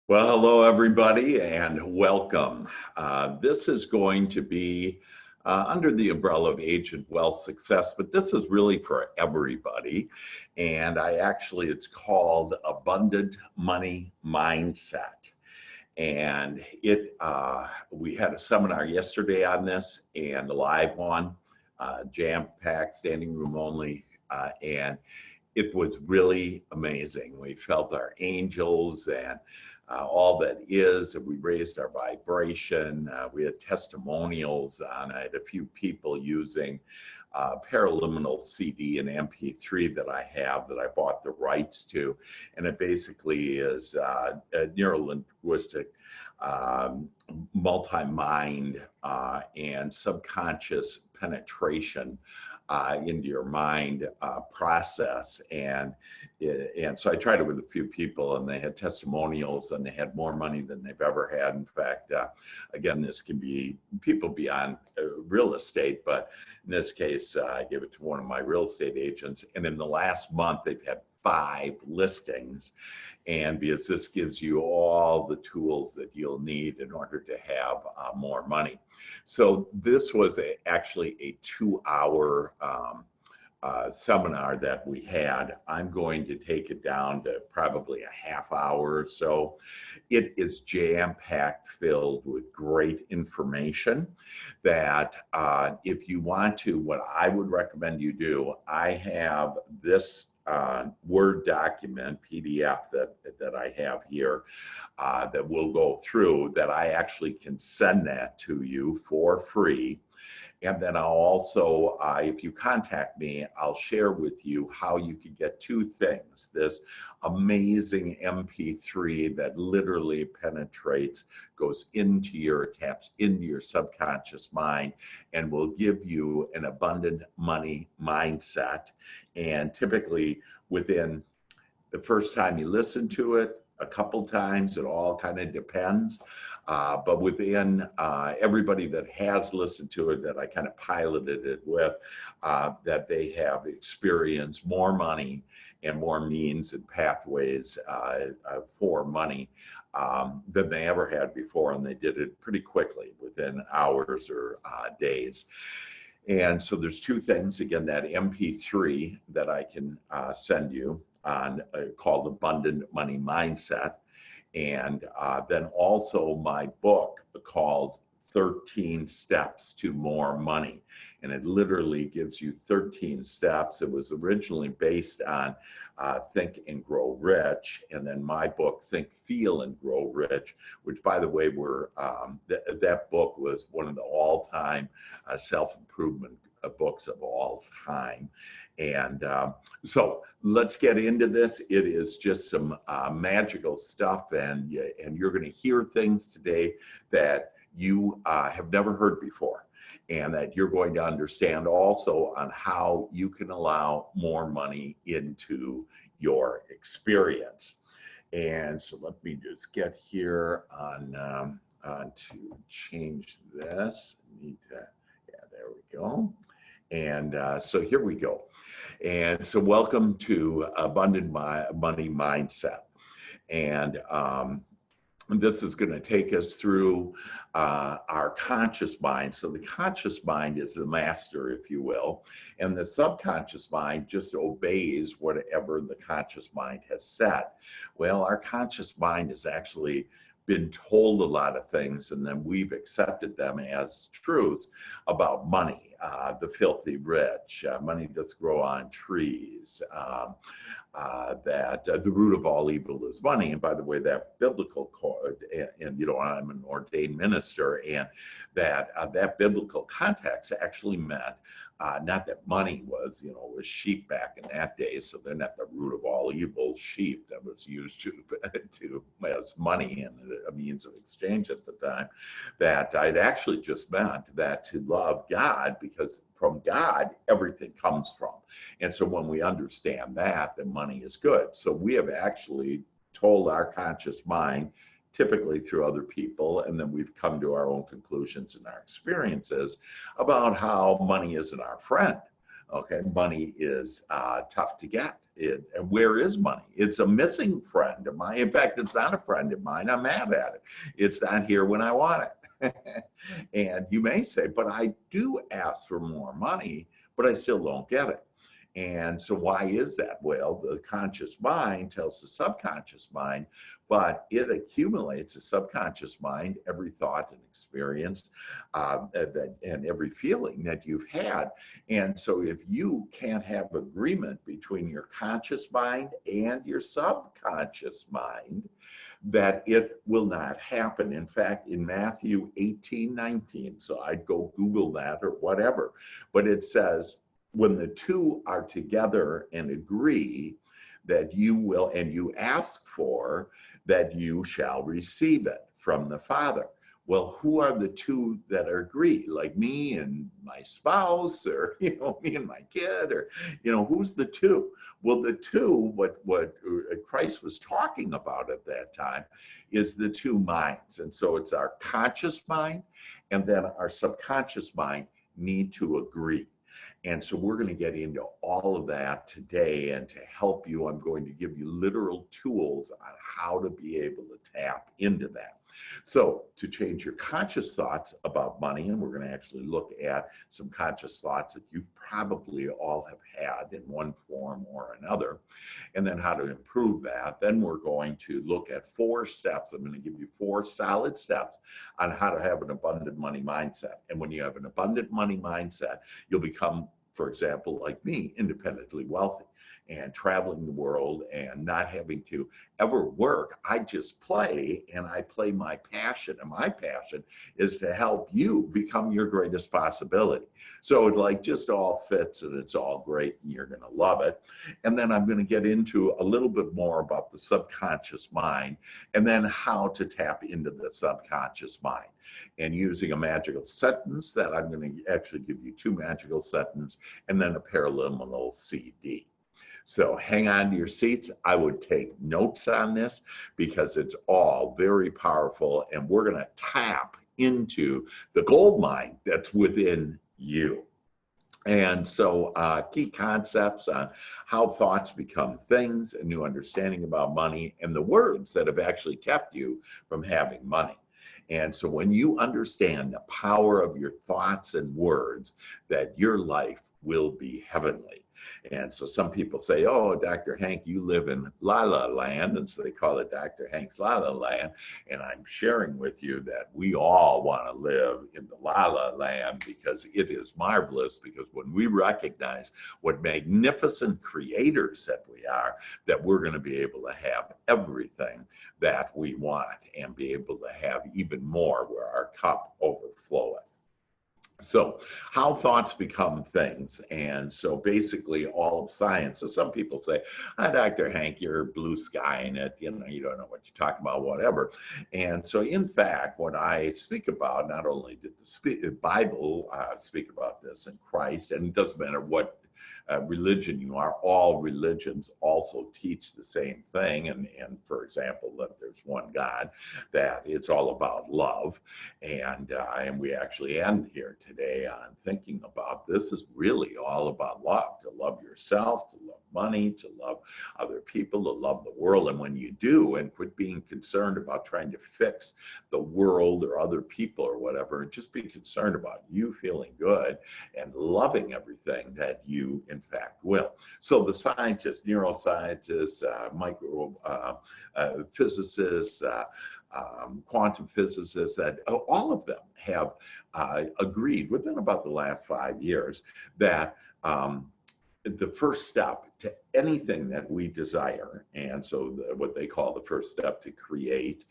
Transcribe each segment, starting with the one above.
Well, hello, everybody, and welcome. This is going to be under the umbrella of age and wealth success, but this is really for everybody. And it's called Abundant Money Mindset. And we had a seminar yesterday on this and a live one, jam-packed, standing room only, and it was really amazing. We felt our angels and all that is, and we raised our vibration. We had testimonials on it, a few people using Paraliminal CD and MP3 that I have that I bought the rights to. And it basically is a neuro-linguistic multi-mind and subconscious penetration into your mind process. And so I tried it with a few people, and they had testimonials, and they had more money than they've ever had. In fact, again, this can be people beyond real estate, but in this case, I gave it to one of my real estate agents, and in the last month, they've had 5 listings. And because this gives you all the tools that you'll need in order to have more money. So this was actually a 2-hour seminar that we had. I'm going to take it down to probably a half hour or so. It is jam-packed, filled with great information that if you want to, what I would recommend you do, I have this Word document, PDF that I have here that we'll go through, that I actually can send that to you for free. And then I'll also, if you contact me, I'll share with you how you could get 2 things. This amazing MP3 that literally penetrates, goes into taps into your subconscious mind, and will give you an abundant money mindset. And typically within the first time you listen to it, a couple times, it all kind of depends. But within everybody that has listened to it, that I kind of piloted it with, that they have experienced more money and more means and pathways for money than they ever had before. And they did it pretty quickly, within hours or days. And so there's 2 things, again, that MP3 that I can send you on called Abundant Money Mindset. And then also my book called 13 Steps to More Money. And it literally gives you 13 steps. It was originally based on Think and Grow Rich. And then my book, Think, Feel, and Grow Rich, which, by the way, that book was one of the all-time self-improvement books of all time. And so let's get into this. It is just some magical stuff, and you're going to hear things today that you have never heard before, and that you're going to understand also on how you can allow more money into your experience. And so let me just get here on to change this. There we go. And so here we go. And so welcome to Abundant Money Mindset. And this is going to take us through our conscious mind. So the conscious mind is the master, if you will, and the subconscious mind just obeys whatever the conscious mind has set. Well, our conscious mind has actually been told a lot of things, and then we've accepted them as truths about money. The filthy rich, money does grow on trees, that the root of all evil is money. And by the way, that biblical quote, and I'm an ordained minister, and that biblical context actually meant not that money was sheep back in that day, so they're not the root of all evil. Sheep that was used as money and a means of exchange at the time. That it actually just meant that to love God, because from God everything comes from. And so when we understand that, then money is good. So we have actually told our conscious mind, typically through other people, and then we've come to our own conclusions and our experiences about how money isn't our friend. Okay, money is tough to get. Where is money? It's a missing friend of mine. In fact, it's not a friend of mine. I'm mad at it. It's not here when I want it. And you may say, but I do ask for more money, but I still don't get it. And so why is that? Well, the conscious mind tells the subconscious mind, but it accumulates the subconscious mind, every thought and experience and every feeling that you've had. And so if you can't have agreement between your conscious mind and your subconscious mind, that it will not happen. In fact, in Matthew 18:19, so I'd go Google that or whatever, but it says, when the two are together and agree, that you will, and you ask for, that you shall receive it from the Father. Well, who are the two that agree? Like me and my spouse, or me and my kid, or who's the two? Well, the two, what Christ was talking about at that time, is the two minds. And so it's our conscious mind and then our subconscious mind need to agree. And so we're going to get into all of that today. And to help you, I'm going to give you literal tools on how to be able to tap into that. So to change your conscious thoughts about money, and we're going to actually look at some conscious thoughts that you probably all have had in one form or another, and then how to improve that. Then we're going to look at 4 steps. I'm going to give you 4 solid steps on how to have an abundant money mindset. And when you have an abundant money mindset, you'll become, for example, like me, independently wealthy and traveling the world and not having to ever work. I just play, and I play my passion. And my passion is to help you become your greatest possibility. So it just all fits, and it's all great, and you're going to love it. And then I'm going to get into a little bit more about the subconscious mind, and then how to tap into the subconscious mind. And using a magical sentence that I'm going to actually give you 2 magical sentences, and then a paraliminal CD. So hang on to your seats. I would take notes on this because it's all very powerful, and we're going to tap into the gold mine that's within you. And so key concepts on how thoughts become things, a new understanding about money, and the words that have actually kept you from having money. And so when you understand the power of your thoughts and words, that your life will be heavenly. And so some people say, oh, Dr. Hank, you live in La La Land. And so they call it Dr. Hank's La La Land. And I'm sharing with you that we all want to live in the La La Land, because it is marvelous. Because when we recognize what magnificent creators that we are, that we're going to be able to have everything that we want and be able to have even more, where our cup overfloweth. So how thoughts become things. And so basically all of science. So some people say, hi, Dr. Hank, you're blue skying it. You don't know what you're talking about, whatever. And so in fact, what I speak about, not only did the Bible speak about this in Christ, and it doesn't matter what religion you are, all religions also teach the same thing. And for example, that there's one God, that it's all about love. And we actually end here today on thinking about this is really all about love, to love yourself, to love money, to love other people, to love the world. And when you do, and quit being concerned about trying to fix the world or other people or whatever, and just be concerned about you feeling good and loving everything, that you in fact will. So the scientists, neuroscientists, physicists, quantum physicists, that all of them have agreed within about the last 5 years that the first step to anything that we desire, and so what they call the first step to create,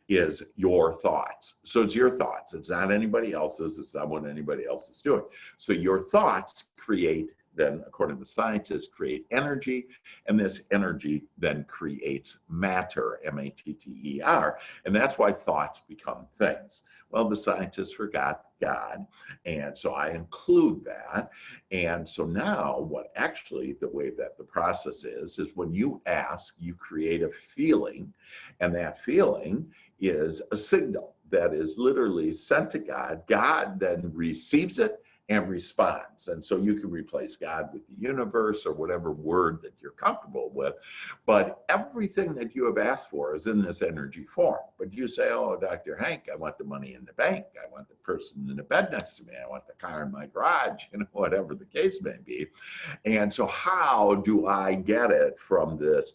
is your thoughts. So it's your thoughts. It's not anybody else's. It's not what anybody else is doing. So your thoughts create, then according to scientists, create energy, and this energy then creates matter, M-A-T-T-E-R, and that's why thoughts become things. Well, the scientists forgot God, and so I include that. And so now what actually, the way that the process is when you ask, you create a feeling, and that feeling is a signal that is literally sent to God. God then receives it and responds. And so you can replace God with the universe or whatever word that you're comfortable with. But everything that you have asked for is in this energy form. But you say, oh, Dr. Hank, I want the money in the bank. I want the person in the bed next to me. I want the car in my garage, whatever the case may be. And so how do I get it from this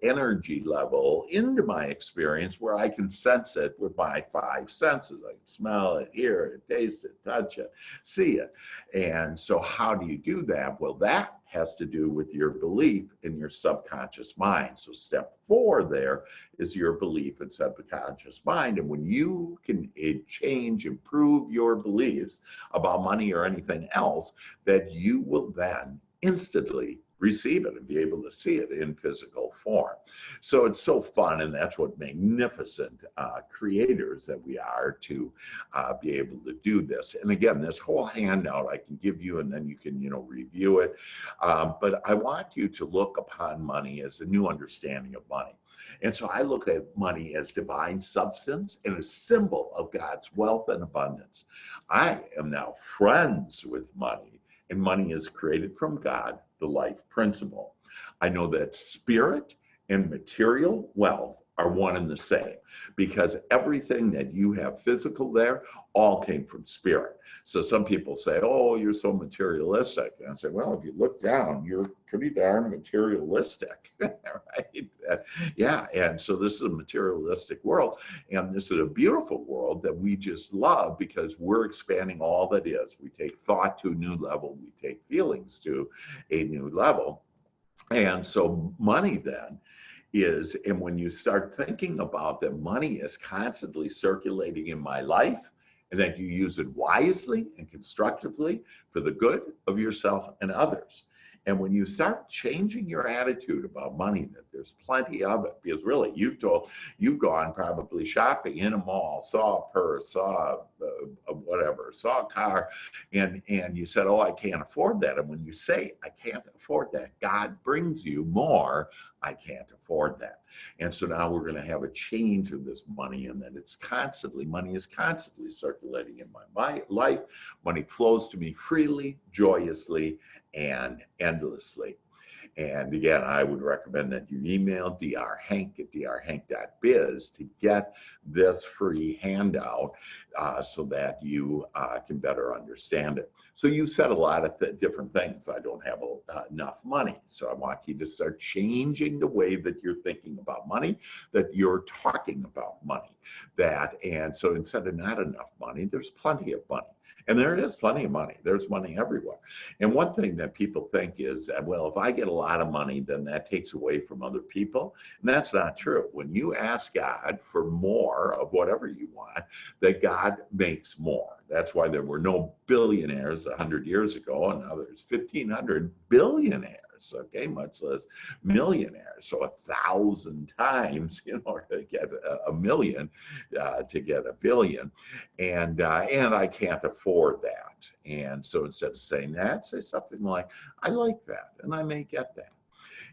energy level into my experience where I can sense it with my five senses? I can smell it, hear it, taste it, touch it, see it. And so how do you do that? Well, that has to do with your belief in your subconscious mind. So step 4 there is your belief in subconscious mind. And when you can change, improve your beliefs about money or anything else, that you will then instantly receive it and be able to see it in physical form. So it's so fun, and that's what magnificent creators that we are to be able to do this. And again, this whole handout I can give you, and then you can review it. But I want you to look upon money as a new understanding of money. And so I look at money as divine substance and a symbol of God's wealth and abundance. I am now friends with money, and money is created from God, the life principle. I know that spirit and material wealth are one and the same, because everything that you have physical there all came from spirit. So some people say, oh, you're so materialistic. And I say, well, if you look down, you're pretty darn materialistic, right? Yeah, and so this is a materialistic world, and this is a beautiful world that we just love because we're expanding all that is. We take thought to a new level, we take feelings to a new level. And so money then is, and when you start thinking about that money is constantly circulating in my life, and that you use it wisely and constructively for the good of yourself and others. And when you start changing your attitude about money, that there's plenty of it, because really you've gone probably shopping in a mall, saw a purse, saw whatever, saw a car, and you said, oh, I can't afford that. And when you say, I can't afford that, God brings you more. I can't afford that. And so now we're going to have a change of this money, and that money is constantly circulating in my life. Money flows to me freely, joyously, and endlessly. And again, I would recommend that you email drhank at drhank.biz to get this free handout so that you can better understand it. So you said a lot of different things. I don't have enough money. So I want you to start changing the way that you're thinking about money, that you're talking about money. And so instead of not enough money, there's plenty of money. And there is plenty of money. There's money everywhere. And one thing that people think is that, well, if I get a lot of money, then that takes away from other people. And that's not true. When you ask God for more of whatever you want, that God makes more. That's why there were no billionaires 100 years ago, and now there's 1,500 billionaires. Okay, much less millionaires. So 1,000 times in order to get a million, to get a billion, and I can't afford that. And so instead of saying that, say something like, I like that, and I may get that.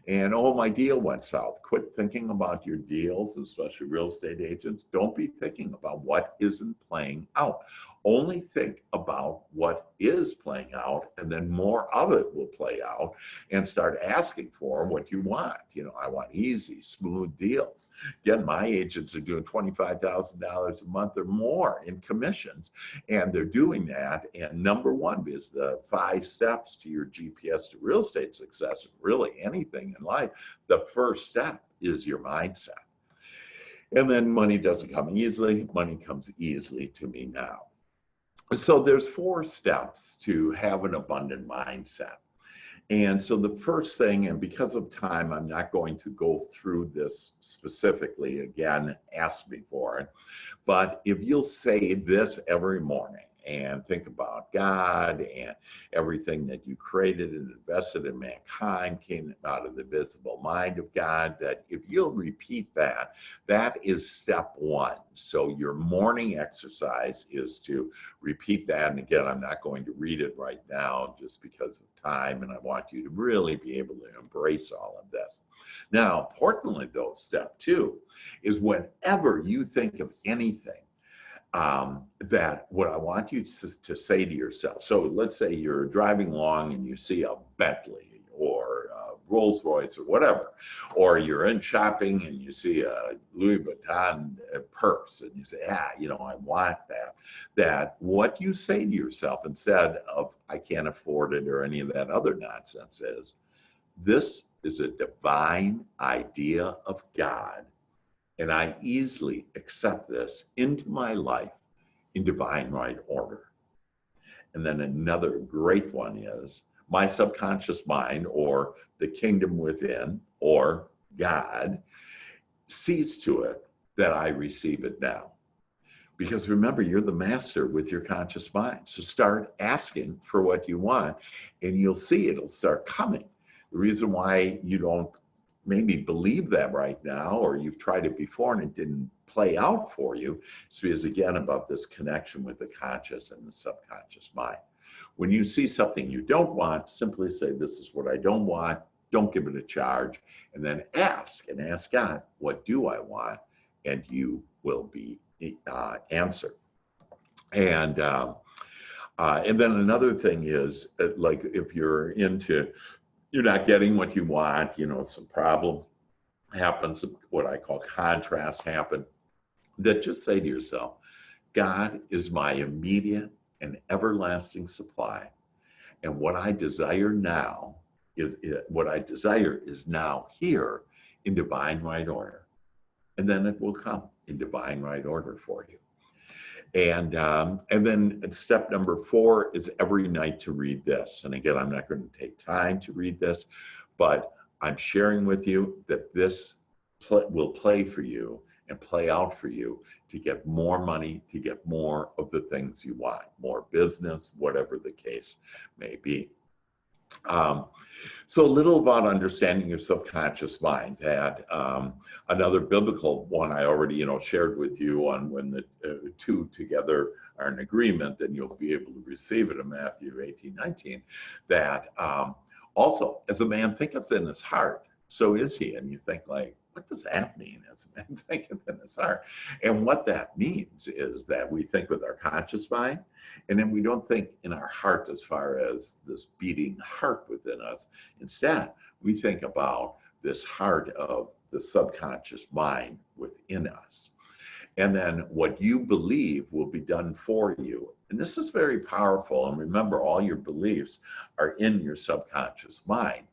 And oh, my deal went south. Quit thinking about your deals, especially real estate agents. Don't be thinking about what isn't playing out. Only think about what is playing out, and then more of it will play out, and start asking for what you want. I want easy, smooth deals. Again, my agents are doing $25,000 a month or more in commissions, and they're doing that. And number one is the 5 steps to your GPS to real estate success, and really anything in life. The first step is your mindset. And then money doesn't come easily. Money comes easily to me now. So there's 4 steps to have an abundant mindset. And so the first thing, and because of time, I'm not going to go through this specifically. Again, ask me for it. But if you'll say this every morning and think about God and everything that you created and invested in mankind came out of the visible mind of God, that if you'll repeat that, that is step 1. So your morning exercise is to repeat that. And again, I'm not going to read it right now just because of time, and I want you to really be able to embrace all of this. Now, importantly though, step 2 is whenever you think of anything that what I want you to say to yourself. So let's say you're driving along and you see a Bentley or a Rolls Royce or whatever, or you're in shopping and you see a Louis Vuitton purse and you say, yeah, you know, I want that. That what you say to yourself instead of I can't afford it or any of that other nonsense is, this is a divine idea of God, and I easily accept this into my life in divine right order. And then another great one is my subconscious mind, or the kingdom within, or God, sees to it that I receive it now. Because remember, you're the master with your conscious mind. So start asking for what you want, and you'll see it'll start coming. The reason why you don't maybe believe that right now, or you've tried it before and it didn't play out for you, is because, again, about this connection with the conscious and the subconscious mind. When you see something you don't want, simply say, this is what I don't want. Don't give it a charge. And then ask God, what do I want? And you will be answered. And then another thing is, like if you're not getting what you want, you know, some problem happens, what I call contrast happen, that just say to yourself, God is my immediate and everlasting supply. And what I desire now is now here in divine right order. And then it will come in divine right order for you. And then step number 4 is every night to read this. And again, I'm not going to take time to read this, but I'm sharing with you that this will play for you and play out for you to get more money, to get more of the things you want, more business, whatever the case may be. So a little about understanding your subconscious mind. That another biblical one I already shared with you on when the two together are in agreement, then you'll be able to receive it in Matthew 18:19. That also, as a man thinketh in his heart, so is he. And you think like, what does that mean? As a man thinketh in his heart. And what that means is that we think with our conscious mind, and then we don't think in our heart as far as this beating heart within us. Instead, we think about this heart of the subconscious mind within us. And then what you believe will be done for you. And this is very powerful. And remember, all your beliefs are in your subconscious mind.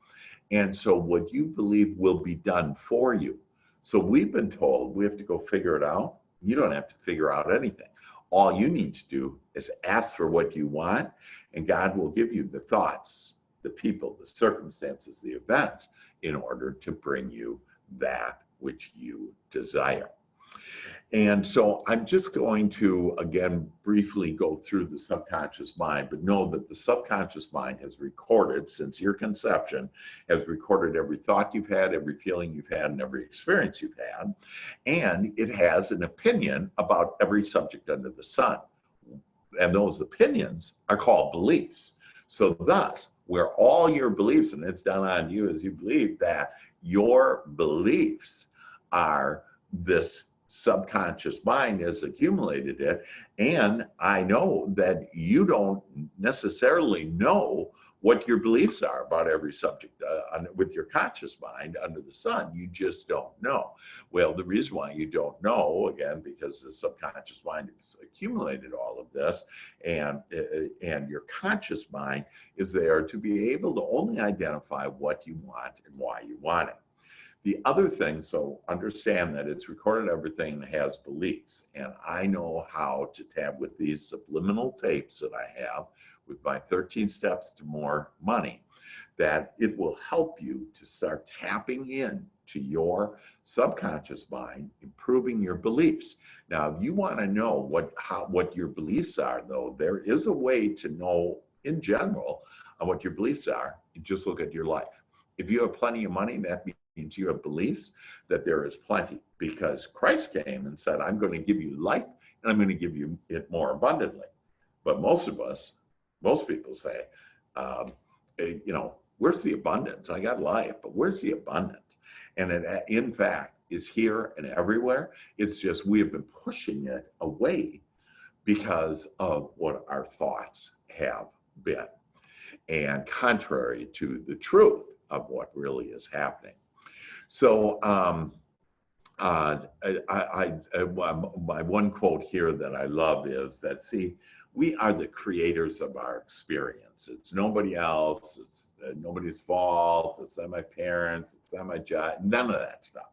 And so what you believe will be done for you. So we've been told we have to go figure it out. You don't have to figure out anything. All you need to do is ask for what you want, and God will give you the thoughts, the people, the circumstances, the events in order to bring you that which you desire. And so I'm just going to, again, briefly go through the subconscious mind, but know that the subconscious mind has recorded, since your conception, has recorded every thought you've had, every feeling you've had, and every experience you've had. And it has an opinion about every subject under the sun. And those opinions are called beliefs. So thus, where all your beliefs, and it's done on you as you believe, that your beliefs are this subconscious mind has accumulated it. And I know that you don't necessarily know what your beliefs are about every subject with your conscious mind under the sun. You just don't know. Well, the reason why you don't know, again, because the subconscious mind has accumulated all of this, and your conscious mind is there to be able to only identify what you want and why you want it. The other thing, so understand that it's recorded everything that has beliefs, and I know how to tap with these subliminal tapes that I have with my 13 steps to more money, that it will help you to start tapping in to your subconscious mind, improving your beliefs. Now, if you want to know what your beliefs are, though, there is a way to know in general what your beliefs are. You just look at your life. If you have plenty of money, that means you have beliefs that there is plenty, because Christ came and said, I'm going to give you life and I'm going to give you it more abundantly. But most people say, where's the abundance? I got life, but where's the abundance? And it, in fact, is here and everywhere. It's just we have been pushing it away because of what our thoughts have been, and contrary to the truth of what really is happening. So my one quote here that I love is that, see, we are the creators of our experience. It's nobody else. It's nobody's fault. It's not my parents. It's not my job. None of that stuff.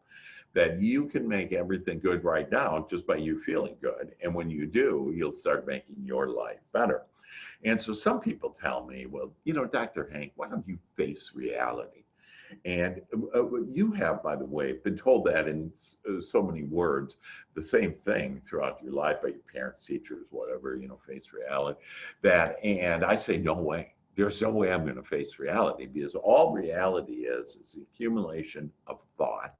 That you can make everything good right now just by you feeling good. And when you do, you'll start making your life better. And so some people tell me, well, you know, Dr. Hank, why don't you face reality? And you have, by the way, been told that in so many words, the same thing throughout your life by your parents, teachers, whatever, you know, face reality. That, and I say, no way. There's no way I'm going to face reality, because all reality is the accumulation of thought.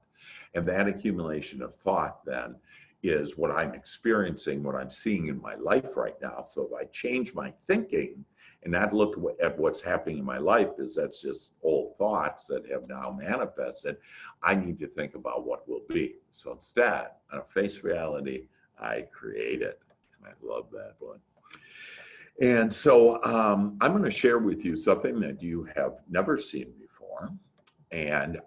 And that accumulation of thought then is what I'm experiencing, what I'm seeing in my life right now. So if I change my thinking and not look at what's happening in my life, because that's just old thoughts that have now manifested, I need to think about what will be. So instead, on a face reality, I create it. And I love that one. And so I'm going to share with you something that you have never seen before, and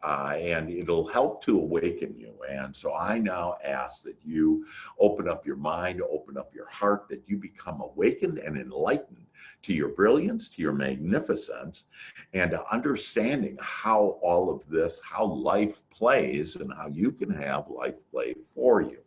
it'll help to awaken you. And so I now ask that you open up your mind, open up your heart, that you become awakened and enlightened to your brilliance, to your magnificence, and to understanding how all of this, how life plays, and how you can have life play for you.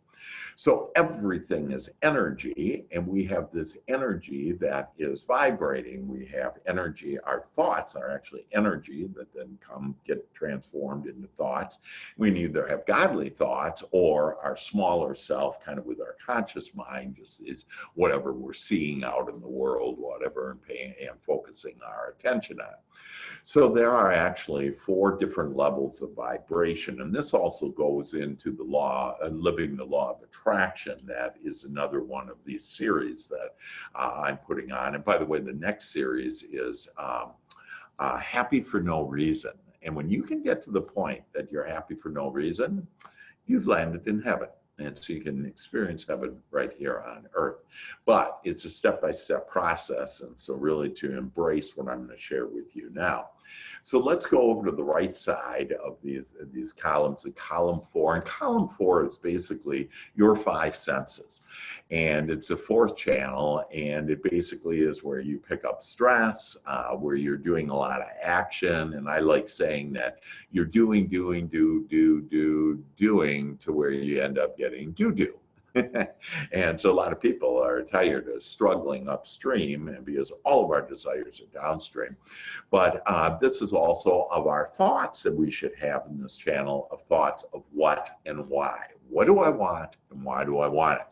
So everything is energy, and we have this energy that is vibrating. We have energy, our thoughts are actually energy that then get transformed into thoughts. We can either have godly thoughts, or our smaller self, kind of with our conscious mind, just is whatever we're seeing out in the world, whatever, and paying and focusing our attention on. So there are actually 4 different levels of vibration, and this also goes into the law, living the law of attraction. That is another one of these series that I'm putting on. And by the way, the next series is happy for no reason. And when you can get to the point that you're happy for no reason, you've landed in heaven. And so you can experience heaven right here on earth. But it's a step-by-step process. And so really to embrace what I'm going to share with you now. So let's go over to the right side of these columns, column 4. And column 4 is basically your 5 senses. And it's a 4th channel. And it basically is where you pick up stress, where you're doing a lot of action. And I like saying that you're doing to where you end up getting do. And so a lot of people are tired of struggling upstream, and because all of our desires are downstream. But this is also of our thoughts that we should have in this channel, of thoughts of what and why. What do I want and why do I want it?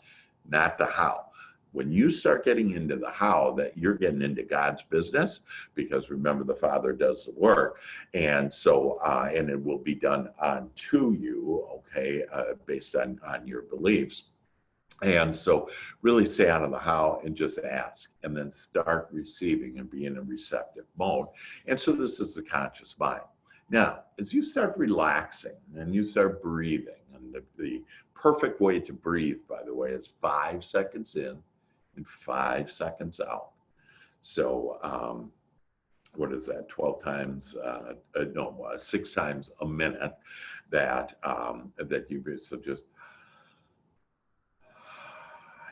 Not the how. When you start getting into the how, that you're getting into God's business, because remember, the Father does the work. And so, and it will be done unto you, okay, based on your beliefs. And so really stay out of the how and just ask, and then start receiving and be in a receptive mode. And so this is the conscious mind. Now, as you start relaxing and you start breathing, and the perfect way to breathe, by the way, is 5 seconds in and 5 seconds out. So what is that, 12 times, 6 times a minute that you, so just.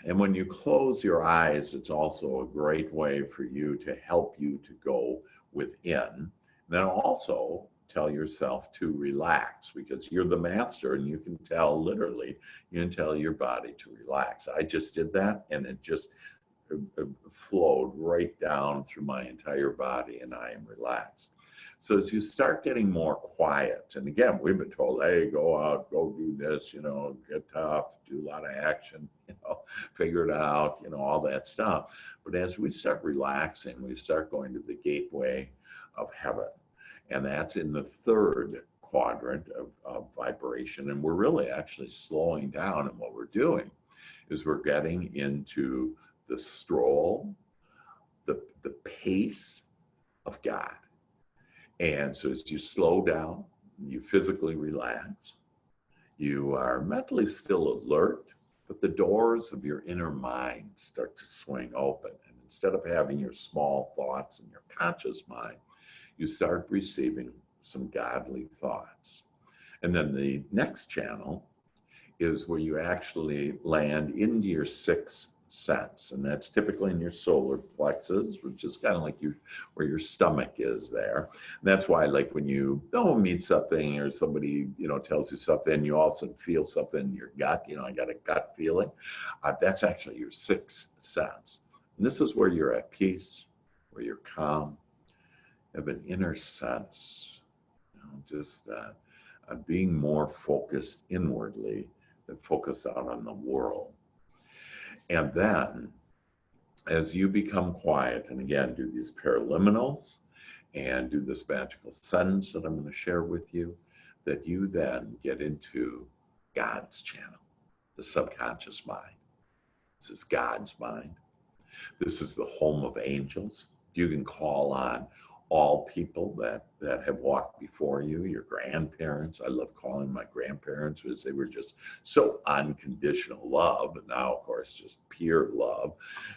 And when you close your eyes, it's also a great way for you to help you to go within. Then also tell yourself to relax, because you're the master, and you can tell, literally, you can tell your body to relax. I just did that, and it just flowed right down through my entire body, and I am relaxed. So as you start getting more quiet, and again, we've been told, hey, go out, go do this, you know, get tough, do a lot of action, you know, figure it out, you know, all that stuff. But as we start relaxing, we start going to the gateway of heaven. And that's in the 3rd quadrant of vibration. And we're really actually slowing down. And what we're doing is we're getting into the stroll, the pace of God. And so as you slow down, you physically relax, you are mentally still alert, but the doors of your inner mind start to swing open. And instead of having your small thoughts in your conscious mind, you start receiving some godly thoughts. And then the next channel is where you actually land into your sixth sense. And that's typically in your solar plexus, which is kind of like where your stomach is there. And that's why, like, when you meet something or somebody, tells you something, you all of a sudden feel something in your gut, I got a gut feeling. That's actually your sixth sense. And this is where you're at peace, where you're calm, you have an inner sense, just being more focused inwardly than focused out on the world. And then, as you become quiet, and again, do these paraliminals and do this magical sentence that I'm going to share with you, that you then get into God's channel, the subconscious mind. This is God's mind. This is the home of angels. You can call on all people that have walked before you, your grandparents. I love calling my grandparents because they were just so unconditional love, and now, of course, just pure love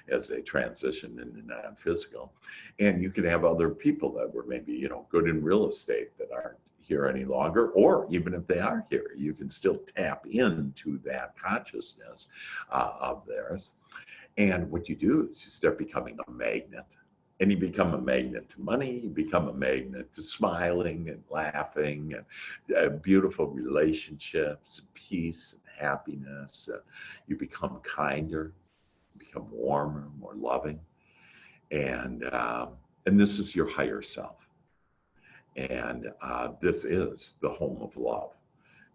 as they transition into non-physical. And you can have other people that were maybe, good in real estate that aren't here any longer, or even if they are here, you can still tap into that consciousness of theirs. And what you do is you start becoming a magnet. And you become a magnet to money, you become a magnet to smiling and laughing and beautiful relationships and peace and happiness. You become kinder, you become warmer, more loving. And this is your higher self. And this is the home of love.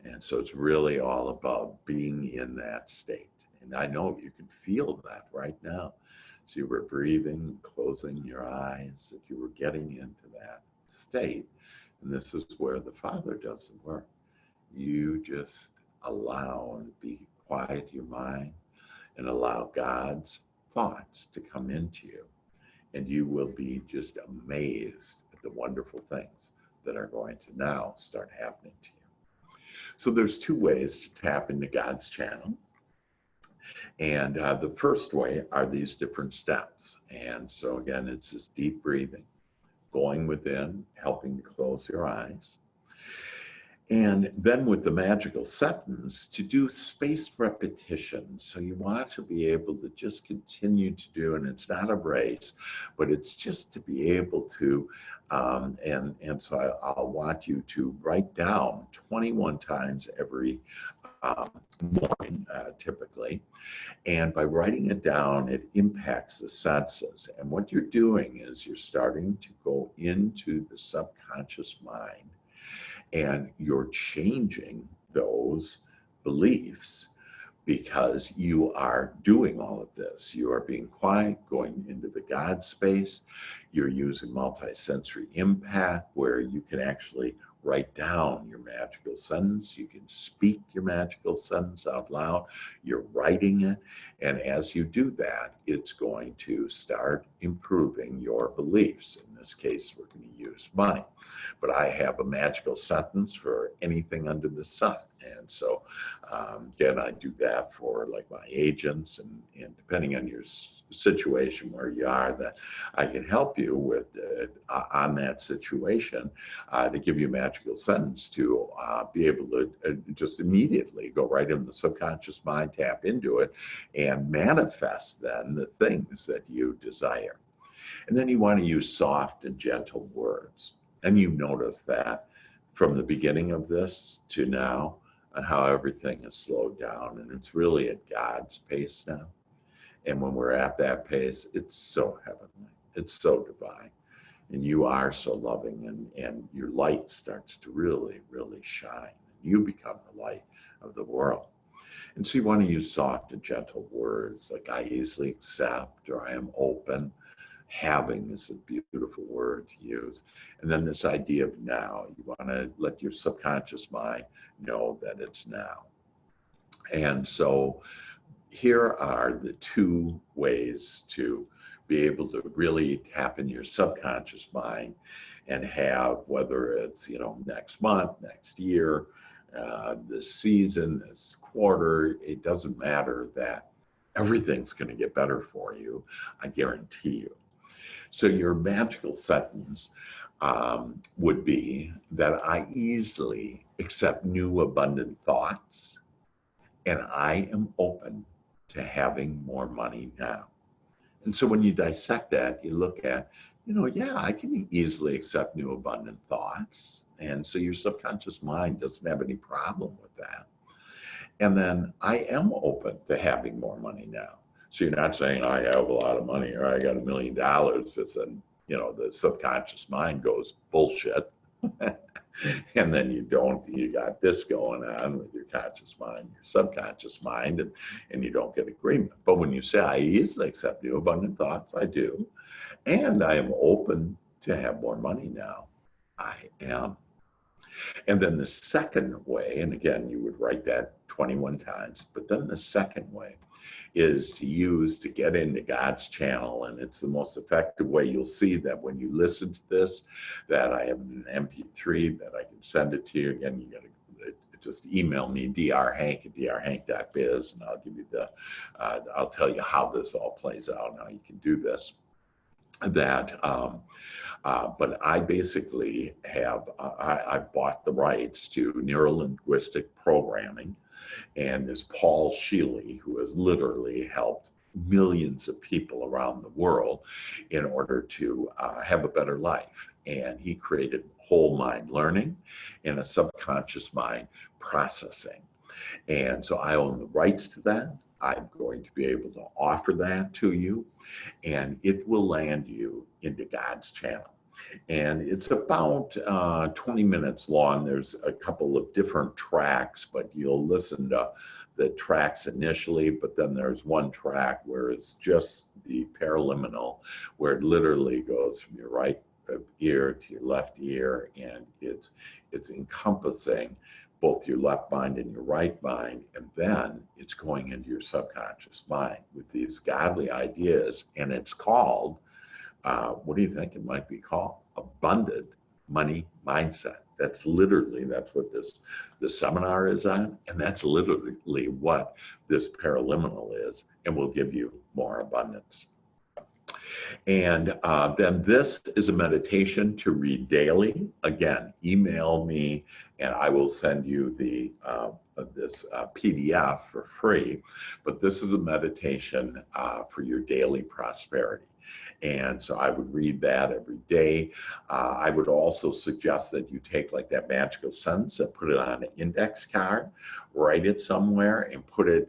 And so it's really all about being in that state. And I know you can feel that right now. So you were breathing, closing your eyes, that you were getting into that state. And this is where the Father does the work. You just allow and be quiet your mind and allow God's thoughts to come into you. And you will be just amazed at the wonderful things that are going to now start happening to you. So there's two ways to tap into God's channel. And the first way are these different steps. And so again, it's this deep breathing, going within, helping to close your eyes. And then with the magical sentence, to do spaced repetition. So you want to be able to just continue to do, and it's not a race, but it's just to be able to, and so I'll want you to write down 21 times every morning, typically. And by writing it down, it impacts the senses. And what you're doing is you're starting to go into the subconscious mind, and you're changing those beliefs because you are doing all of this. You are being quiet, going into the God space. You're using multisensory impact where you can actually write down your magical sentence. You can speak your magical sentence out loud. You're writing it. And as you do that, it's going to start improving your beliefs. In this case, we're going to use money. But I have a magical sentence for anything under the sun. And so, again, I do that for like my agents, and depending on your situation where you are, that I can help you with on that situation to give you a magical sentence to be able to just immediately go right in the subconscious mind, tap into it, and manifest then the things that you desire. And then you want to use soft and gentle words. And you notice that from the beginning of this to now, and how everything is slowed down, and it's really at God's pace now. And when we're at that pace, it's so heavenly, it's so divine, and you are so loving, and your light starts to really, really shine. You become the light of the world. And so you want to use soft and gentle words like I easily accept, or I am open. Having is a beautiful word to use. And then this idea of now, you want to let your subconscious mind know that it's now. And so here are the two ways to be able to really tap in your subconscious mind and have, whether it's, next month, next year, this season, this quarter, it doesn't matter, that everything's going to get better for you. I guarantee you. So your magical sentence would be that I easily accept new abundant thoughts, and I am open to having more money now. And so when you dissect that, you look at, yeah, I can easily accept new abundant thoughts. And so your subconscious mind doesn't have any problem with that. And then I am open to having more money now. So you're not saying I have a lot of money or I got $1 million, because then, the subconscious mind goes bullshit. And then you got this going on with your conscious mind, your subconscious mind, and you don't get agreement. But when you say, I easily accept new abundant thoughts, I do. And I am open to have more money now, I am. And then the second way, and again, you would write that 21 times, but then the second way is to get into God's channel. And it's the most effective way. You'll see that when you listen to this, that I have an MP3 that I can send it to you. Again, you got to just email me, drhank@drhank.biz, and I'll give you I'll tell you how this all plays out and how you can do this. But I basically I bought the rights to neuro-linguistic programming, and this Paul Sheely, who has literally helped millions of people around the world in order to have a better life. And he created whole mind learning and a subconscious mind processing. And so I own the rights to that. I'm going to be able to offer that to you, and it will land you into God's channel. And it's about 20 minutes long. There's a couple of different tracks, but you'll listen to the tracks initially, but then there's one track where it's just the paraliminal, where it literally goes from your right ear to your left ear, and it's encompassing both your left mind and your right mind, and then it's going into your subconscious mind with these godly ideas, and it's called, what do you think it might be called? Abundant money mindset. That's what this seminar is on, and that's literally what this paraliminal is, and will give you more abundance. And then this is a meditation to read daily. Again, email me and I will send you this PDF for free. But this is a meditation for your daily prosperity. And so I would read that every day. I would also suggest that you take like that magical sentence and put it on an index card, write it somewhere and put it,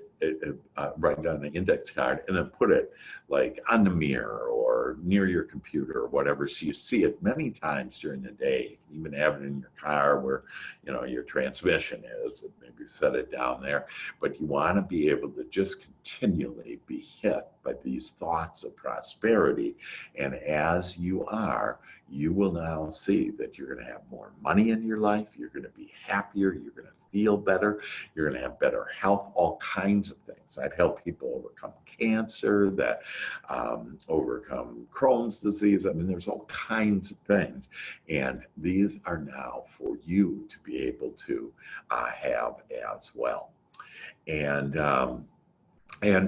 write it on an index card, and then put it like on the mirror or near your computer or whatever, so you see it many times during the day. You can even have it in your car where your transmission is, and maybe set it down there. But you want to be able to just continually be hit by these thoughts of prosperity, and as you are, you will now see that you're going to have more money in your life, you're going to be happier, you're going to feel better, you're going to have better health, all kinds of things. I've helped people overcome cancer, that overcome Crohn's disease. I mean, there's all kinds of things, and these are now for you to be able to have as well. And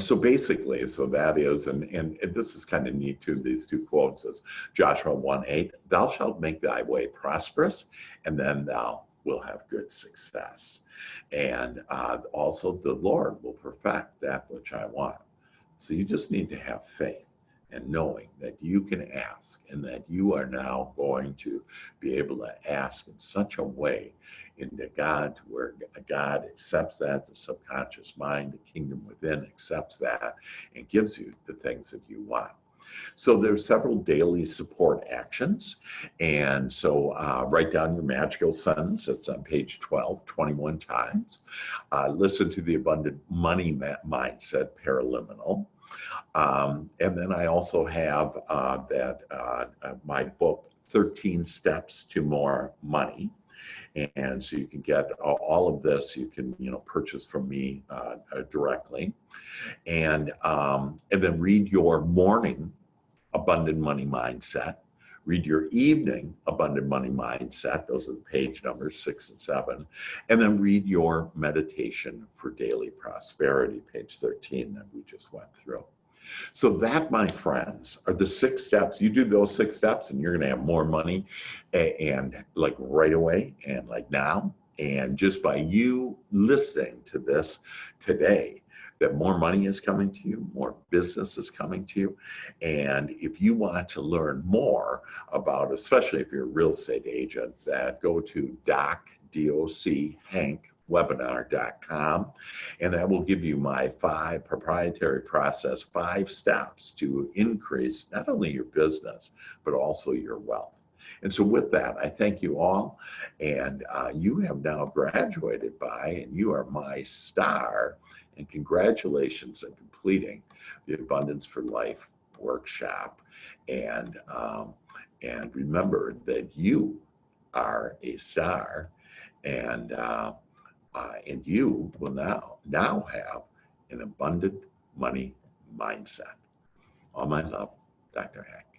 so basically, so that is, and this is kind of neat too, these two quotes is Joshua 1:8, thou shalt make thy way prosperous, and then thou will have good success. And also the Lord will perfect that which I want. So you just need to have faith and knowing that you can ask, and that you are now going to be able to ask in such a way into God to where God accepts that, the subconscious mind, the kingdom within accepts that and gives you the things that you want. So there's several daily support actions. And so write down your magical sentence. It's on page 12, 21 times. Listen to the abundant money mindset paraliminal. And then I also have my book, 13 Steps to More Money. And so you can get all of this, you can purchase from me directly. And then read your morning abundant money mindset, Read your evening Abundant Money Mindset. Those are the page numbers 6 and 7. And then read your meditation for daily prosperity, page 13 that we just went through. So that, my friends, are the 6 steps. You do those 6 steps and you're going to have more money and like right away and like now. And just by you listening to this today, that more money is coming to you, more business is coming to you. And if you want to learn more about, especially if you're a real estate agent, that go to dochankwebinar.com, and that will give you my 5 proprietary process, 5 steps to increase not only your business, but also your wealth. And so with that, I thank you all. And you have now graduated by, and you are my star. And congratulations on completing the Abundance for Life workshop. And remember that you are a star, and you will now have an abundant money mindset. All my love, Dr. Hank.